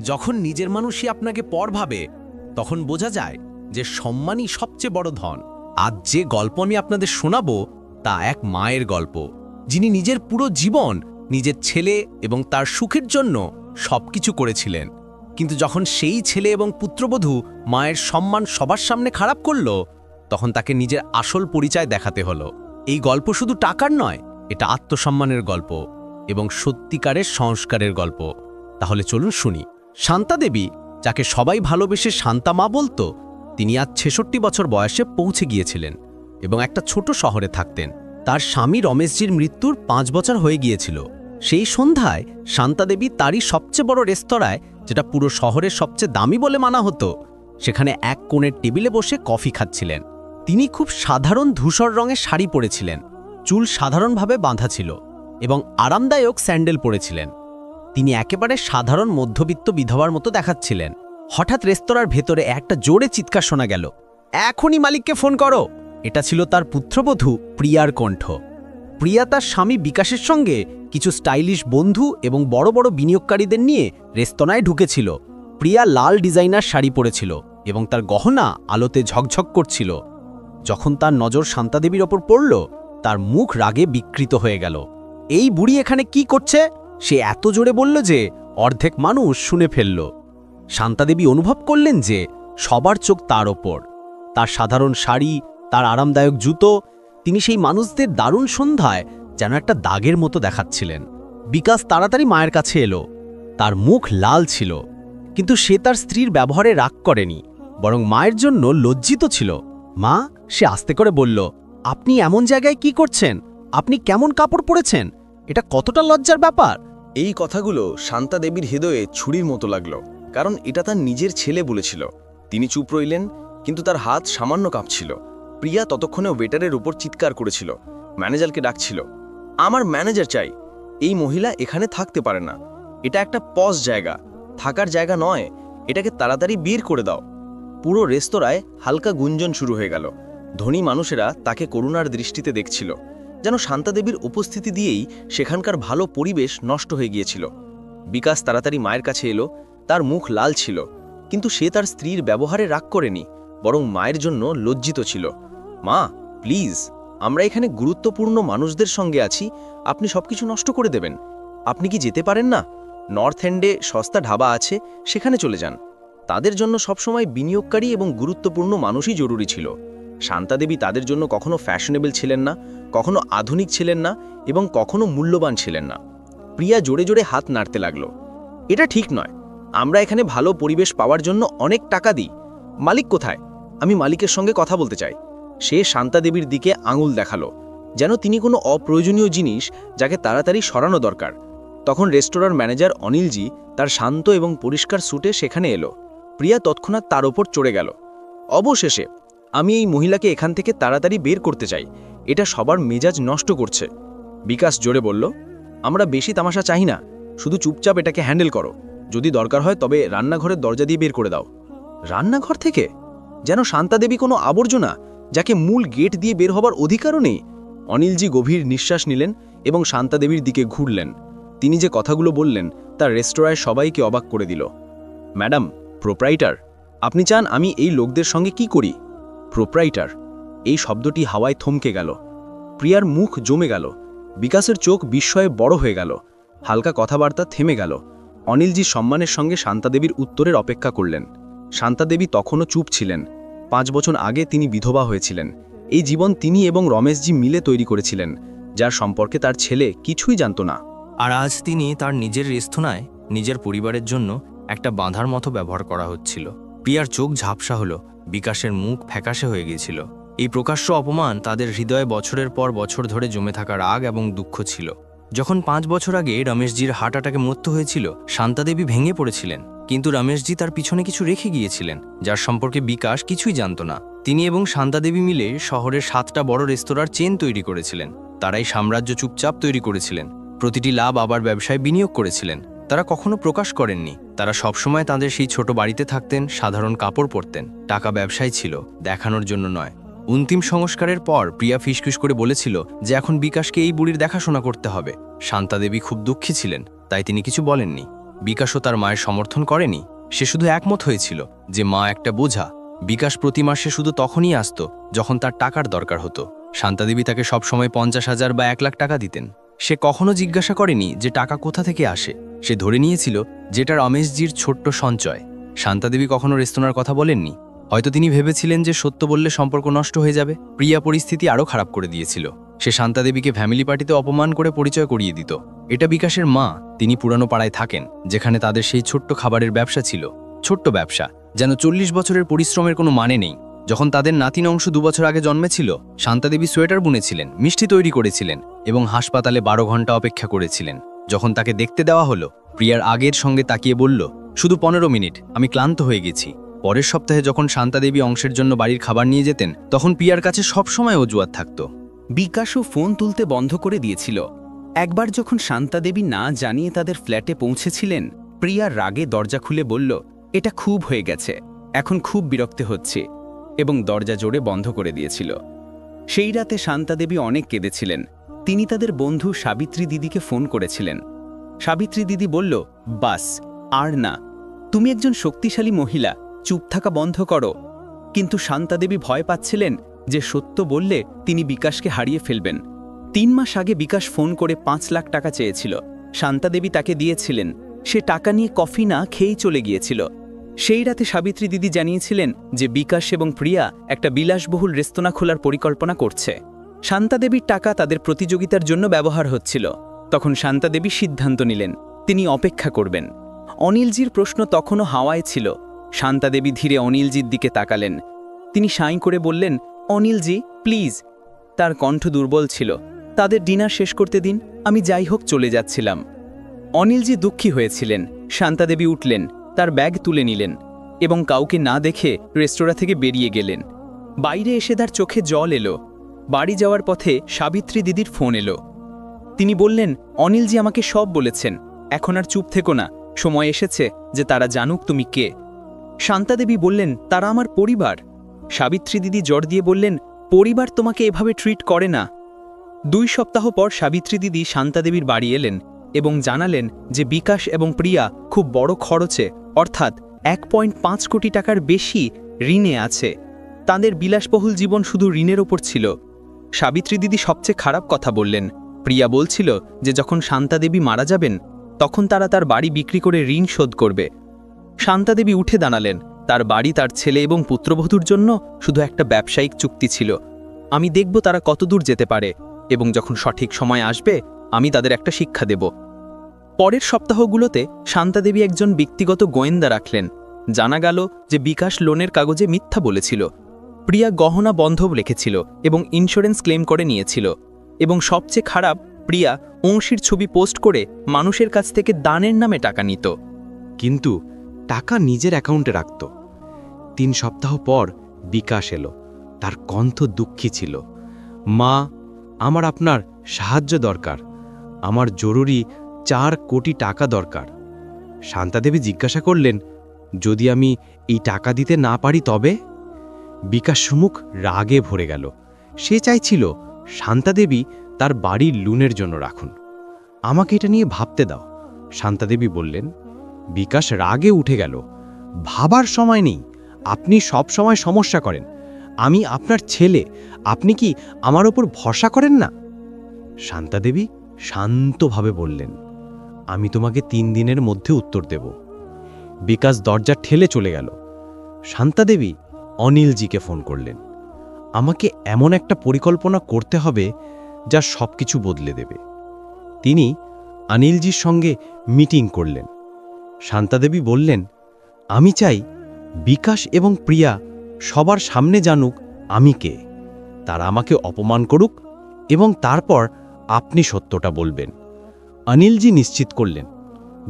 যখন নিজের মানুষই আপনাকে পর ভাবে তখন বোঝা যায় যে সম্মানই সবচেয়ে বড় ধন। আজ যে গল্প আমি আপনাদের শোনাবো তা এক মায়ের গল্প, যিনি নিজের পুরো জীবন নিজের ছেলে এবং তার সুখের জন্য সবকিছু করেছিলেন। কিন্তু যখন সেই ছেলে এবং পুত্রবধূ মায়ের সম্মান সবার সামনে খারাপ করল, তখন তাকে নিজের আসল পরিচয় দেখাতে হলো। এই গল্প শুধু টাকার নয়, এটা আত্মসম্মানের গল্প এবং সত্যিকারের সংস্কারের গল্প। তাহলে চলুন শুনি। শান্তা দেবী, যাকে সবাই ভালোবেসে শান্তা মা বলতো, তিনি আজ ৬৬ বছর বয়সে পৌঁছে গিয়েছিলেন এবং একটা ছোট শহরে থাকতেন। তার স্বামী রমেশজির মৃত্যুর ৫ বছর হয়ে গিয়েছিল। সেই সন্ধ্যায় শান্তা দেবী তারই সবচেয়ে বড় রেস্তোরাঁয়, যেটা পুরো শহরের সবচেয়ে দামি বলে মানা হতো, সেখানে এক কোণের টেবিলে বসে কফি খাচ্ছিলেন। তিনি খুব সাধারণ ধূসর রঙের শাড়ি পরেছিলেন, চুল সাধারণভাবে বাঁধা ছিল এবং আরামদায়ক স্যান্ডেল পরেছিলেন। তিনি একেবারে সাধারণ মধ্যবিত্ত বিধবার মতো দেখাচ্ছিলেন। হঠাৎ রেস্তোরাঁর ভেতরে একটা জোরে চিৎকার শোনা গেল, এখনই মালিককে ফোন করো। এটা ছিল তার পুত্রবধূ প্রিয়ার কণ্ঠ। প্রিয়া তার স্বামী বিকাশের সঙ্গে কিছু স্টাইলিশ বন্ধু এবং বড় বড় বিনিয়োগকারীদের নিয়ে রেস্তোরাঁয় ঢুকেছিল। প্রিয়া লাল ডিজাইনার শাড়ি পরেছিল এবং তার গহনা আলোতে ঝকঝক করছিল। যখন তার নজর শান্তা দেবীর ওপর পড়ল, তার মুখ রাগে বিকৃত হয়ে গেল। এই বুড়ি এখানে কি করছে? সে এত জোরে বলল যে অর্ধেক মানুষ শুনে ফেলল। শান্তা দেবী অনুভব করলেন যে সবার চোখ তার ওপর। তার সাধারণ শাড়ি, তার আরামদায়ক জুতো, তিনি সেই মানুষদের দারুণ সন্ধ্যায় যেন একটা দাগের মতো দেখাচ্ছিলেন। বিকাশ তাড়াতাড়ি মায়ের কাছে এলো। তার মুখ লাল ছিল, কিন্তু সে তার স্ত্রীর ব্যবহারে রাগ করেনি, বরং মায়ের জন্য লজ্জিত ছিল। মা, সে আস্তে করে বলল, আপনি এমন জায়গায় কি করছেন? আপনি কেমন কাপড় পরেছেন? এটা কতটা লজ্জার ব্যাপার। এই কথাগুলো শান্তা দেবীর হৃদয়ে ছুরির মতো লাগলো, কারণ এটা তার নিজের ছেলে বলেছিল। তিনি চুপ রইলেন, কিন্তু তার হাত সামান্য কাঁপছিল। প্রিয়া ততক্ষণে ওয়েটারের উপর চিৎকার করেছিল, ম্যানেজারকে ডাকছিল, আমার ম্যানেজার চাই। এই মহিলা এখানে থাকতে পারে না। এটা একটা পজ জায়গা, থাকার জায়গা নয়। এটাকে তাড়াতাড়ি বের করে দাও। পুরো রেস্তোরাঁয় হালকা গুঞ্জন শুরু হয়ে গেল। ধনী মানুষেরা তাকে করুণার দৃষ্টিতে দেখছিল, যেন শান্তা দেবীর উপস্থিতি দিয়েই সেখানকার ভালো পরিবেশ নষ্ট হয়ে গিয়েছিল। বিকাশ তাড়াতাড়ি মায়ের কাছে এলো। তার মুখ লাল ছিল, কিন্তু সে তার স্ত্রীর ব্যবহারে রাগ করেনি, বরং মায়ের জন্য লজ্জিত ছিল। মা, প্লিজ, আমরা এখানে গুরুত্বপূর্ণ মানুষদের সঙ্গে আছি, আপনি সবকিছু নষ্ট করে দেবেন। আপনি কি যেতে পারেন না? নর্থ এন্ডে সস্তা ঢাবা আছে, সেখানে চলে যান। তাদের জন্য সবসময় বিনিয়োগকারী এবং গুরুত্বপূর্ণ মানুষই জরুরি ছিল। শান্তা দেবী তাদের জন্য কখনো ফ্যাশনেবল ছিলেন না, কখনো আধুনিক ছিলেন না এবং কখনো মূল্যবান ছিলেন না। প্রিয়া জোরে জোরে হাত নাড়তে লাগলো। এটা ঠিক নয়। আমরা এখানে ভালো পরিবেশ পাওয়ার জন্য অনেক টাকা দিই। মালিক কোথায়? আমি মালিকের সঙ্গে কথা বলতে চাই। সে শান্তা দেবীর দিকে আঙুল দেখালো, যেন তিনি কোনো অপ্রয়োজনীয় জিনিস যাকে তাড়াতাড়ি সরানো দরকার। তখন রেস্তোরাঁর ম্যানেজার অনিলজি তার শান্ত এবং পরিষ্কার স্যুটে সেখানে এলো। প্রিয়া তৎক্ষণাৎ তার ওপর চড়ে গেল। অবশেষে, আমি এই মহিলাকে এখান থেকে তাড়াতাড়ি বের করতে চাই। এটা সবার মেজাজ নষ্ট করছে। বিকাশ জোরে বলল, আমরা বেশি তামাশা চাই না, শুধু চুপচাপ এটাকে হ্যান্ডেল করো। যদি দরকার হয় তবে রান্নাঘরের দরজা দিয়ে বের করে দাও। রান্নাঘর থেকে? যেন শান্তা দেবী কোনো আবর্জনা, যাকে মূল গেট দিয়ে বের হবার অধিকারও নেই। অনিলজি গভীর নিঃশ্বাস নিলেন এবং শান্তা দেবীর দিকে ঘুরলেন। তিনি যে কথাগুলো বললেন তা রেস্তোরাঁয় সবাইকে অবাক করে দিল। ম্যাডাম, প্রোপ্রাইটার, আপনি চান আমি এই লোকদের সঙ্গে কি করি? প্রোপ্রাইটার, এই শব্দটি হাওয়ায় থমকে গেল। প্রিয়ার মুখ জমে গেল। বিকাশের চোখ বিস্ময়ে বড় হয়ে গেল। হালকা কথাবার্তা থেমে গেল। অনিলজি সম্মানের সঙ্গে শান্তা দেবীর উত্তরের অপেক্ষা করলেন। শান্তা দেবী তখনও চুপ ছিলেন। 5 বছর আগে তিনি বিধবা হয়েছিলেন। এই জীবন তিনি এবং রমেশজি মিলে তৈরি করেছিলেন, যার সম্পর্কে তার ছেলে কিছুই জানত না। আর আজ তিনি তার নিজের রেস্তোরাঁয় নিজের পরিবারের জন্য একটা বাঁধার মতো ব্যবহার করা হচ্ছিল। প্রিয়ার চোখ ঝাপসা হলো, বিকাশের মুখ ফ্যাকাশে হয়ে গিয়েছিল। এই প্রকাশ্য অপমান তাদের হৃদয়ে বছরের পর বছর ধরে জমে থাকা রাগ এবং দুঃখ ছিল। যখন 5 বছর আগে রমেশজির হার্ট অ্যাটাকে মৃত্যু হয়েছিল, শান্তা দেবী ভেঙে পড়েছিলেন, কিন্তু রমেশজি তার পিছনে কিছু রেখে গিয়েছিলেন, যার সম্পর্কে বিকাশ কিছুই জানত না। তিনি এবং শান্তা দেবী মিলে শহরের 7টা বড় রেস্তোরাঁর চেন তৈরি করেছিলেন। তারাই সাম্রাজ্য চুপচাপ তৈরি করেছিলেন। প্রতিটি লাভ আবার ব্যবসায় বিনিয়োগ করেছিলেন। তারা কখনো প্রকাশ করেননি। তারা সবসময় তাদের সেই ছোট বাড়িতে থাকতেন, সাধারণ কাপড় পরতেন। টাকা ব্যবসায় ছিল, দেখানোর জন্য নয়। অন্তিম সংস্কারের পর প্রিয়া ফিসফিস করে বলেছিল যে এখন বিকাশকে এই বুড়ির দেখাশোনা করতে হবে। শান্তা দেবী খুব দুঃখী ছিলেন, তাই তিনি কিছু বলেননি। বিকাশও তার মায়ের সমর্থন করেনি। সে শুধু একমত হয়েছিল যে মা একটা বোঝা। বিকাশ প্রতি মাসে শুধু তখনই আসত যখন তার টাকার দরকার হতো। শান্তাদেবী তাকে সবসময় 50,000 বা 1 লাখ টাকা দিতেন। সে কখনো জিজ্ঞাসা করেনি যে টাকা কোথা থেকে আসে। সে ধরে নিয়েছিল যেটা রমেশজির ছোট্ট সঞ্চয়। শান্তাদেবী কখনো রেস্তোরাঁর কথা বলেননি। হয়তো তিনি ভেবেছিলেন যে সত্য বললে সম্পর্ক নষ্ট হয়ে যাবে। প্রিয়া পরিস্থিতি আরও খারাপ করে দিয়েছিল। সে শান্তাদেবীকে ফ্যামিলি পার্টিতে অপমান করে পরিচয় করিয়ে দিত। এটা বিকাশের মা। তিনি পুরানো পাড়ায় থাকেন, যেখানে তাদের সেই ছোট্ট খাবারের ব্যবসা ছিল। ছোট্ট ব্যবসা, যেন 40 বছরের পরিশ্রমের কোনো মানে নেই। যখন তাদের নাতিন অংশ 2 বছর আগে জন্মেছিল, শান্তাদেবী সোয়েটার বুনেছিলেন, মিষ্টি তৈরি করেছিলেন এবং হাসপাতালে 12 ঘন্টা অপেক্ষা করেছিলেন। যখন তাকে দেখতে দেওয়া হলো, প্রিয়ার আগের সঙ্গে তাকিয়ে বলল, শুধু 15 মিনিট, আমি ক্লান্ত হয়ে গেছি। পরের সপ্তাহে যখন শান্তাদেবী অংশের জন্য বাড়ির খাবার নিয়ে যেতেন, তখন প্রিয়ার কাছে সবসময় অজুহাত থাকত। বিকাশও ফোন তুলতে বন্ধ করে দিয়েছিল। একবার যখন শান্তাদেবী না জানিয়ে তাদের ফ্ল্যাটে পৌঁছেছিলেন, প্রিয়ার রাগে দরজা খুলে বলল, এটা খুব হয়ে গেছে, এখন খুব বিরক্ত হচ্ছে, এবং দরজা জোরে বন্ধ করে দিয়েছিল। সেই রাতে শান্তাদেবী অনেক কেঁদেছিলেন। তিনি তাদের বন্ধু সাবিত্রী দিদিকে ফোন করেছিলেন। সাবিত্রী দিদি বলল, বাস, আর না, তুমি একজন শক্তিশালী মহিলা, চুপ থাকা বন্ধ করো। কিন্তু শান্তাদেবী ভয় পাচ্ছিলেন যে সত্য বললে তিনি বিকাশকে হারিয়ে ফেলবেন। 3 মাস আগে বিকাশ ফোন করে 5 লাখ টাকা চেয়েছিল। শান্তাদেবী তাকে দিয়েছিলেন। সে টাকা নিয়ে কফি না খেয়েই চলে গিয়েছিল। সেই রাতে সাবিত্রী দিদি জানিয়েছিলেন যে বিকাশ এবং প্রিয়া একটা বিলাসবহুল রেস্তোরাঁ খোলার পরিকল্পনা করছে। শান্তাদেবীর টাকা তাদের প্রতিযোগিতার জন্য ব্যবহার হচ্ছিল। তখন শান্তাদেবী সিদ্ধান্ত নিলেন তিনি অপেক্ষা করবেন। অনিলজির প্রশ্ন তখনও হাওয়ায় ছিল। শান্তাদেবী ধীরে অনিলজির দিকে তাকালেন। তিনি সাঁই করে বললেন, অনিলজি প্লিজ। তার কণ্ঠ দুর্বল ছিল। তাদের ডিনার শেষ করতে দিন, আমি যাই হোক চলে যাচ্ছিলাম। অনিলজি দুঃখী হয়েছিলেন। শান্তাদেবী উঠলেন, তার ব্যাগ তুলে নিলেন এবং কাউকে না দেখে রেস্তোরাঁ থেকে বেরিয়ে গেলেন। বাইরে এসে তার চোখে জল এলো। বাড়ি যাওয়ার পথে সাবিত্রী দিদির ফোন এলো। তিনি বললেন, অনিলজি আমাকে সব বলেছেন, এখন আর চুপ থেকো না, সময় এসেছে যে তারা জানুক তুমি কে। শান্তাদেবী বললেন, তারা আমার পরিবার। সাবিত্রী দিদি জোর দিয়ে বললেন, পরিবার তোমাকে এভাবে ট্রিট করে না। 2 সপ্তাহ পর সাবিত্রী দিদি শান্তাদেবীর বাড়ি এলেন এবং জানালেন যে বিকাশ এবং প্রিয়া খুব বড় খরচে, অর্থাৎ 1.5 কোটি টাকার বেশি ঋণে আছে। তাদের বিলাসবহুল জীবন শুধু ঋণের ওপর ছিল। সাবিত্রী দিদি সবচেয়ে খারাপ কথা বললেন। প্রিয়া বলছিল যে যখন শান্তাদেবী মারা যাবেন, তখন তারা তার বাড়ি বিক্রি করে ঋণ শোধ করবে। শান্তাদেবী উঠে দাঁড়ালেন। তার বাড়ি তার ছেলে এবং পুত্রবধূর জন্য শুধু একটা ব্যবসায়িক চুক্তি ছিল। আমি দেখব তারা কতদূর যেতে পারে, এবং যখন সঠিক সময় আসবে আমি তাদের একটা শিক্ষা দেব। পরের সপ্তাহগুলোতে শান্তাদেবী একজন ব্যক্তিগত গোয়েন্দা রাখলেন। জানা গেল যে বিকাশ লোনের কাগজে মিথ্যা বলেছিল। প্রিয়া গহনা বন্ধক রেখেছিল এবং ইন্স্যুরেন্স ক্লেম করে নিয়েছিল। এবং সবচেয়ে খারাপ, প্রিয়া অংশীর ছবি পোস্ট করে মানুষের কাছ থেকে দানের নামে টাকা নিত। কিন্তু টাকা নিজের অ্যাকাউন্টে রাখত। 3 সপ্তাহ পর বিকাশ এলো। তার কণ্ঠ দুঃখী ছিল। মা, আমার আপনার সাহায্য দরকার। আমার জরুরি 4 কোটি টাকা দরকার। শান্তাদেবী জিজ্ঞাসা করলেন, যদি আমি এই টাকা দিতে না পারি তবে? বিকাশ সুমুখ রাগে ভরে গেল। সে চাইছিল শান্তাদেবী তার বাড়ির লোনের জন্য রাখুন। আমাকে এটা নিয়ে ভাবতে দাও, শান্তাদেবী বললেন। বিকাশ রাগে উঠে গেল। ভাবার সময় নেই, আপনি সব সময় সমস্যা করেন। আমি আপনার ছেলে, আপনি কি আমার ওপর ভরসা করেন না? শান্তাদেবী শান্তভাবে বললেন, আমি তোমাকে 3 দিনের মধ্যে উত্তর দেব। বিকাশ দরজা ঠেলে চলে গেল। শান্তাদেবী অনিলজিকে ফোন করলেন। আমাকে এমন একটা পরিকল্পনা করতে হবে যা সবকিছু বদলে দেবে। তিনি অনিলজির সঙ্গে মিটিং করলেন। শান্তাদেবী বললেন, আমি চাই বিকাশ এবং প্রিয়া সবার সামনে জানুক আমি কে। তারা আমাকে অপমান করুক এবং তারপর আপনি সত্যটা বলবেন। অনিলজি নিশ্চিত করলেন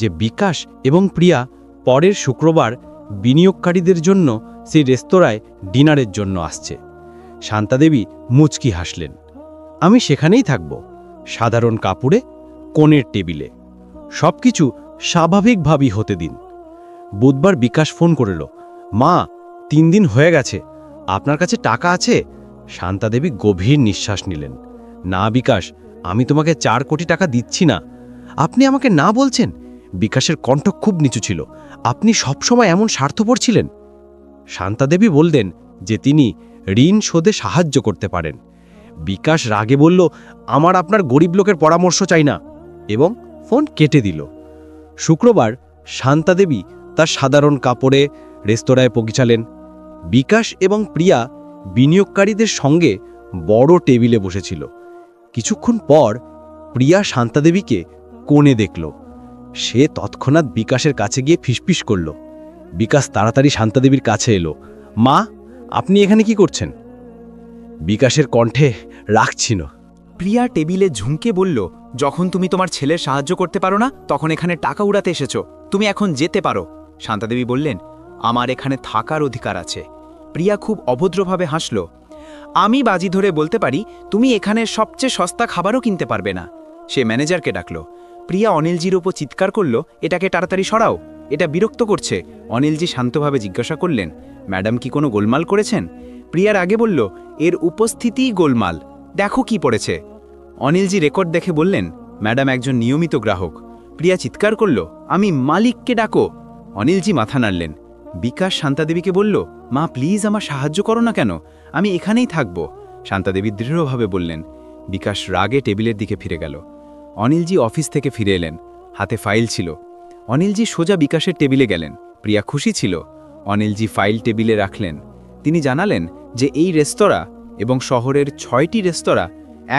যে বিকাশ এবং প্রিয়া পরের শুক্রবার বিনিয়োগকারীদের জন্য সেই রেস্তোরাঁয় ডিনারের জন্য আসছে। শান্তাদেবী মুচকি হাসলেন। আমি সেখানেই থাকব, সাধারণ কাপড়ে, কোণের টেবিলে। সবকিছু স্বাভাবিকভাবেই হতে দিন। বুধবার বিকাশ ফোন করল, মা, 3 দিন হয়ে গেছে, আপনার কাছে টাকা আছে? শান্তাদেবী গভীর নিঃশ্বাস নিলেন। না বিকাশ, আমি তোমাকে 4 কোটি টাকা দিচ্ছি না। আপনি আমাকে না বলছেন? বিকাশের কণ্ঠ খুব নিচু ছিল। আপনি সবসময় এমন স্বার্থপর ছিলেন? শান্তাদেবী বললেন যে তিনি ঋণ শোধে সাহায্য করতে পারেন। বিকাশ রাগে বলল, আমার আপনার গরিব লোকের পরামর্শ চাই না, এবং ফোন কেটে দিল। শুক্রবার শান্তাদেবী তার সাধারণ কাপড়ে রেস্তোরাঁয় পৌঁছালেন। বিকাশ এবং প্রিয়া বিনিয়োগকারীদের সঙ্গে বড় টেবিলে বসেছিল। কিছুক্ষণ পর প্রিয়া শান্তাদেবীকে কোণে দেখল। সে তৎক্ষণাৎ বিকাশের কাছে গিয়ে ফিসফিস করল। বিকাশ তাড়াতাড়ি শান্তাদেবীর কাছে এলো। মা, আপনি এখানে কি করছেন? বিকাশের কণ্ঠে রাগ ছিল। প্রিয়া টেবিলে ঝুঁকে বলল, যখন তুমি তোমার ছেলের সাহায্য করতে পারো না তখন এখানে টাকা উড়াতে এসেছো। তুমি এখন যেতে পারো। শান্তাদেবী বললেন, আমার এখানে থাকার অধিকার আছে। প্রিয়া খুব অভদ্রভাবে হাসল। আমি বাজি ধরে বলতে পারি তুমি এখানে সবচেয়ে সস্তা খাবারও কিনতে পারবে না। সে ম্যানেজারকে ডাকল। প্রিয়া অনিলজির ওপর চিৎকার করল, এটাকে তাড়াতাড়ি সরাও, এটা বিরক্ত করছে। অনিলজি শান্তভাবে জিজ্ঞাসা করলেন, ম্যাডাম কি কোনো গোলমাল করেছেন? প্রিয়ার আগে বলল, এর উপস্থিতিই গোলমাল, দেখো কি পড়েছে। অনিলজি রেকর্ড দেখে বললেন, ম্যাডাম একজন নিয়মিত গ্রাহক। প্রিয়া চিৎকার করল, আমি মালিককে ডাকো। অনিলজি মাথা নাড়লেন। বিকাশ শান্তাদেবীকে বলল, মা প্লিজ আমার সাহায্য করো না কেন, আমি এখানেই থাকব। শান্তাদেবী দৃঢ়ভাবে বললেন। বিকাশ রাগে টেবিলের দিকে ফিরে গেল। অনিলজি অফিস থেকে ফিরে এলেন, হাতে ফাইল ছিল। অনিলজি সোজা বিকাশের টেবিলে গেলেন। প্রিয়া খুশি ছিল। অনিলজি ফাইল টেবিলে রাখলেন। তিনি জানালেন যে এই রেস্তোরাঁ এবং শহরের 6টি রেস্তোরাঁ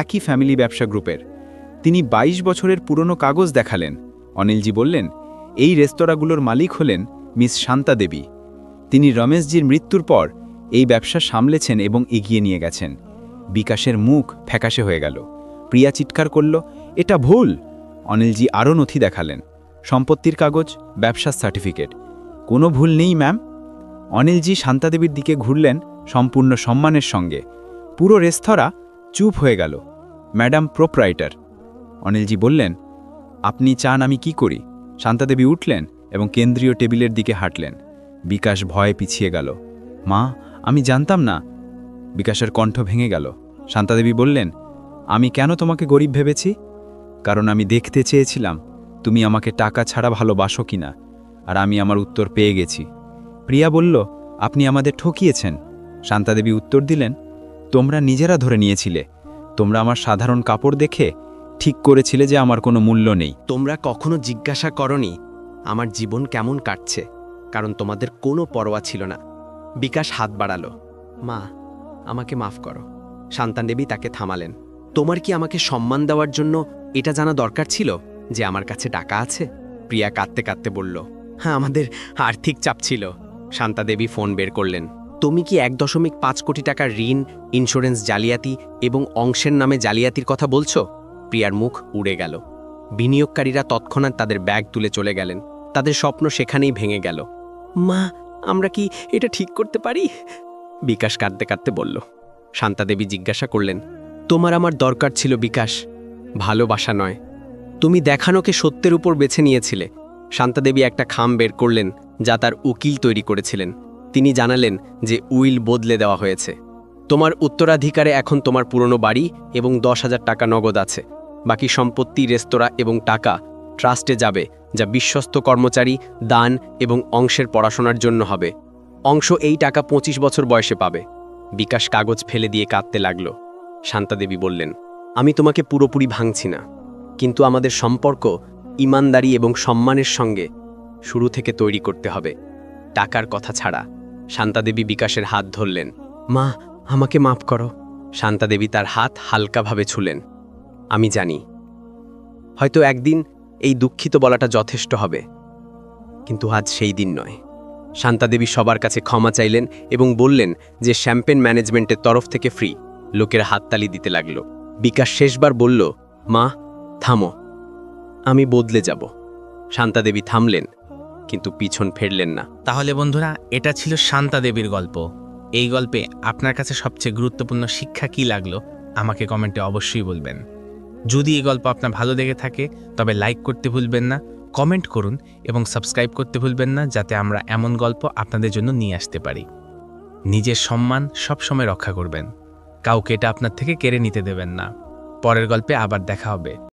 একই ফ্যামিলি ব্যবসা গ্রুপের। তিনি 22 বছরের পুরনো কাগজ দেখালেন। অনিলজি বললেন, এই রেস্তোরাঁগুলোর মালিক হলেন মিস শান্তাদেবী। তিনি রমেশজির মৃত্যুর পর এই ব্যবসা সামলেছেন এবং এগিয়ে নিয়ে গেছেন। বিকাশের মুখ ফ্যাকাশে হয়ে গেল। প্রিয়া চিৎকার করল, এটা ভুল। অনিলজি আরও নথি দেখালেন, সম্পত্তির কাগজ, ব্যবসার সার্টিফিকেট। কোনো ভুল নেই ম্যাম। অনিলজি শান্তাদেবীর দিকে ঘুরলেন সম্পূর্ণ সম্মানের সঙ্গে। পুরো রেস্তোরাঁ চুপ হয়ে গেল। Madam proprietor. অনিলজি বললেন, আপনি চান আমি কি করি? শান্তাদেবী উঠলেন এবং কেন্দ্রীয় টেবিলের দিকে হাঁটলেন। বিকাশ ভয়ে পিছিয়ে গেল। মা, আমি জানতাম না। বিকাশের কণ্ঠ ভেঙে গেল। শান্তাদেবী বললেন, আমি কেন তোমাকে গরিব ভেবেছি? কারণ আমি দেখতে চেয়েছিলাম তুমি আমাকে টাকা ছাড়া ভালোবাসো কিনা, আর আমি আমার উত্তর পেয়ে গেছি। প্রিয়া বলল, আপনি আমাদের ঠকিয়েছেন। শান্তাদেবী উত্তর দিলেন, তোমরা নিজেরা ধরে নিয়েছিলে। তোমরা আমার সাধারণ কাপড় দেখে ঠিক করেছিলে যে আমার কোনো মূল্য নেই। তোমরা কখনো জিজ্ঞাসা করনি আমার জীবন কেমন কাটছে, কারণ তোমাদের কোনো পরোয়া ছিল না। বিকাশ হাত বাড়ালো। মা, আমাকে মাফ করো। শান্তাদেবী তাকে থামালেন। তোমার কি আমাকে সম্মান দেওয়ার জন্য এটা জানা দরকার ছিল যে আমার কাছে টাকা আছে? প্রিয়া কাঁদতে কাঁদতে বলল, হ্যাঁ, আমাদের আর্থিক চাপ ছিল। শান্তাদেবী ফোন বের করলেন। তুমি কি 1.5 কোটি টাকার ঋণ, ইন্স্যুরেন্স জালিয়াতি এবং অংশের নামে জালিয়াতির কথা বলছো? প্রিয়ার মুখ উড়ে গেল। বিনিয়োগকারীরা তৎক্ষণাৎ তাদের ব্যাগ তুলে চলে গেলেন। তাদের স্বপ্ন সেখানেই ভেঙে গেল। মা, আমরা কি এটা ঠিক করতে পারি? বিকাশ কাঁদতে কাঁদতে বলল। শান্তাদেবী জিজ্ঞাসা করলেন, তোমার আমার দরকার ছিল বিকাশ, ভালোবাসা নয়। তুমি দেখানোকে সত্যের উপর বেছে নিয়েছিলে। শান্তাদেবী একটা খাম বের করলেন যা তার উকিল তৈরি করেছিলেন। তিনি জানালেন যে উইল বদলে দেওয়া হয়েছে। তোমার উত্তরাধিকারে এখন তোমার পুরনো বাড়ি এবং 10,000 টাকা নগদ আছে। বাকি সম্পত্তি, রেস্তোরাঁ এবং টাকা ট্রাস্টে যাবে, যা বিশ্বস্ত কর্মচারী, দান এবং অংশের পড়াশোনার জন্য হবে। অংশ এই টাকা 25 বছর বয়সে পাবে। বিকাশ কাগজ ফেলে দিয়ে কাঁদতে লাগল। শান্তাদেবী বললেন, আমি তোমাকে পুরোপুরি ভাঙছি না, কিন্তু আমাদের সম্পর্ক ইমানদারি এবং সম্মানের সঙ্গে শুরু থেকে তৈরি করতে হবে, টাকার কথা ছাড়া। শান্তাদেবী বিকাশের হাত ধরলেন। মা, আমাকে মাফ করো। শান্তাদেবী তার হাত হালকাভাবে ছুলেন। আমি জানি হয়তো একদিন এই দুঃখিত বলাটা যথেষ্ট হবে, কিন্তু আজ সেই দিন নয়। শান্তাদেবী সবার কাছে ক্ষমা চাইলেন এবং বললেন যে শ্যাম্পেন ম্যানেজমেন্টের তরফ থেকে ফ্রি। লোকের হাততালি দিতে লাগল। বিকাশ শেষবার বলল, মা থামো, আমি বদলে যাব। শান্তাদেবী থামলেন, কিন্তু পিছন ফেরলেন না। তাহলে বন্ধুরা, এটা ছিল শান্তাদেবীর গল্প। এই গল্পে আপনার কাছে সবচেয়ে গুরুত্বপূর্ণ শিক্ষা কী লাগলো আমাকে কমেন্টে অবশ্যই বলবেন। যদি এই গল্প আপনার ভালো লেগে থাকে তবে লাইক করতে ভুলবেন না, কমেন্ট করুন এবং সাবস্ক্রাইব করতে ভুলবেন না, যাতে আমরা এমন গল্প আপনাদের জন্য নিয়ে আসতে পারি। নিজের সম্মান সবসময় রক্ষা করবেন, কাউকে এটা আপনার থেকে কেড়ে নিতে দেবেন না। পরের গল্পে আবার দেখা হবে।